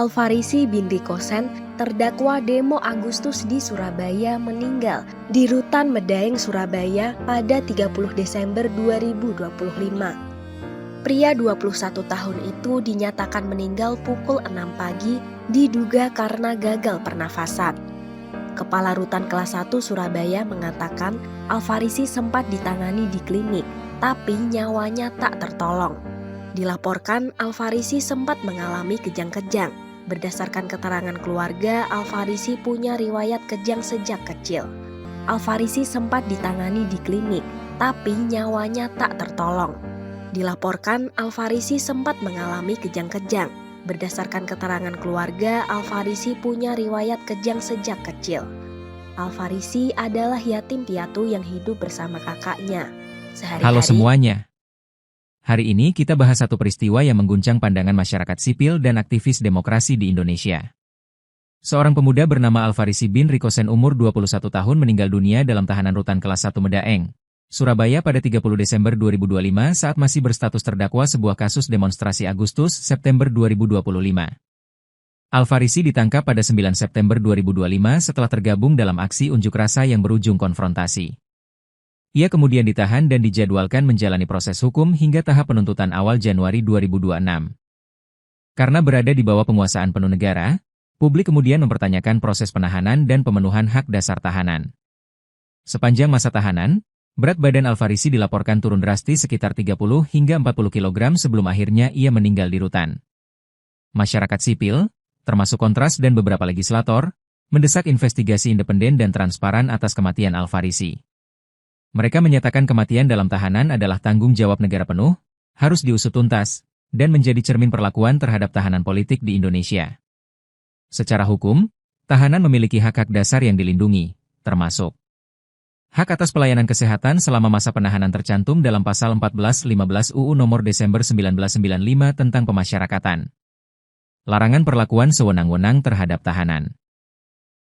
Alfarisi binti Kosen, terdakwa demo Agustus di Surabaya meninggal di Rutan Medaeng, Surabaya pada 30 Desember 2025. Pria 21 tahun itu dinyatakan meninggal pukul 6 pagi diduga karena gagal pernafasan. Kepala Rutan Kelas 1 Surabaya mengatakan Alfarisi sempat ditangani di klinik, tapi nyawanya tak tertolong. Dilaporkan Alfarisi sempat mengalami kejang-kejang. Berdasarkan keterangan keluarga, Alfarisi punya riwayat kejang sejak kecil. Alfarisi sempat ditangani di klinik, tapi nyawanya tak tertolong. Dilaporkan Alfarisi sempat mengalami kejang-kejang. Berdasarkan keterangan keluarga, Alfarisi punya riwayat kejang sejak kecil. Alfarisi adalah yatim piatu yang hidup bersama kakaknya. Halo semuanya. Hari ini kita bahas satu peristiwa yang mengguncang pandangan masyarakat sipil dan aktivis demokrasi di Indonesia. Seorang pemuda bernama Alfarisi bin Rikosen umur 21 tahun meninggal dunia dalam tahanan Rutan Kelas 1 Medaeng, Surabaya pada 30 Desember 2025 saat masih berstatus terdakwa sebuah kasus demonstrasi Agustus-September 2025. Alfarisi ditangkap pada 9 September 2025 setelah tergabung dalam aksi unjuk rasa yang berujung konfrontasi. Ia kemudian ditahan dan dijadwalkan menjalani proses hukum hingga tahap penuntutan awal Januari 2026. Karena berada di bawah penguasaan penuh negara, publik kemudian mempertanyakan proses penahanan dan pemenuhan hak dasar tahanan. Sepanjang masa tahanan, berat badan Alfarisi dilaporkan turun drastis sekitar 30 hingga 40 kg sebelum akhirnya ia meninggal di rutan. Masyarakat sipil, termasuk Kontras dan beberapa legislator, mendesak investigasi independen dan transparan atas kematian Alfarisi. Mereka menyatakan kematian dalam tahanan adalah tanggung jawab negara penuh, harus diusut tuntas, dan menjadi cermin perlakuan terhadap tahanan politik di Indonesia. Secara hukum, tahanan memiliki hak-hak dasar yang dilindungi, termasuk hak atas pelayanan kesehatan selama masa penahanan tercantum dalam Pasal 14-15 UU Nomor Desember 1995 tentang Pemasyarakatan. Larangan perlakuan sewenang-wenang terhadap tahanan.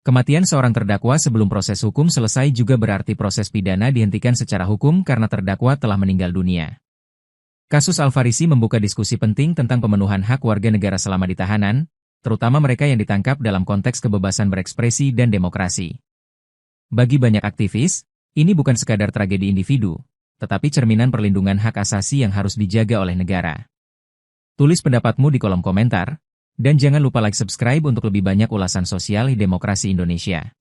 Kematian seorang terdakwa sebelum proses hukum selesai juga berarti proses pidana dihentikan secara hukum karena terdakwa telah meninggal dunia. Kasus Alfarisi membuka diskusi penting tentang pemenuhan hak warga negara selama di tahanan, terutama mereka yang ditangkap dalam konteks kebebasan berekspresi dan demokrasi. Bagi banyak aktivis, ini bukan sekadar tragedi individu, tetapi cerminan perlindungan hak asasi yang harus dijaga oleh negara. Tulis pendapatmu di kolom komentar. Dan jangan lupa like subscribe untuk lebih banyak ulasan sosial demokrasi Indonesia.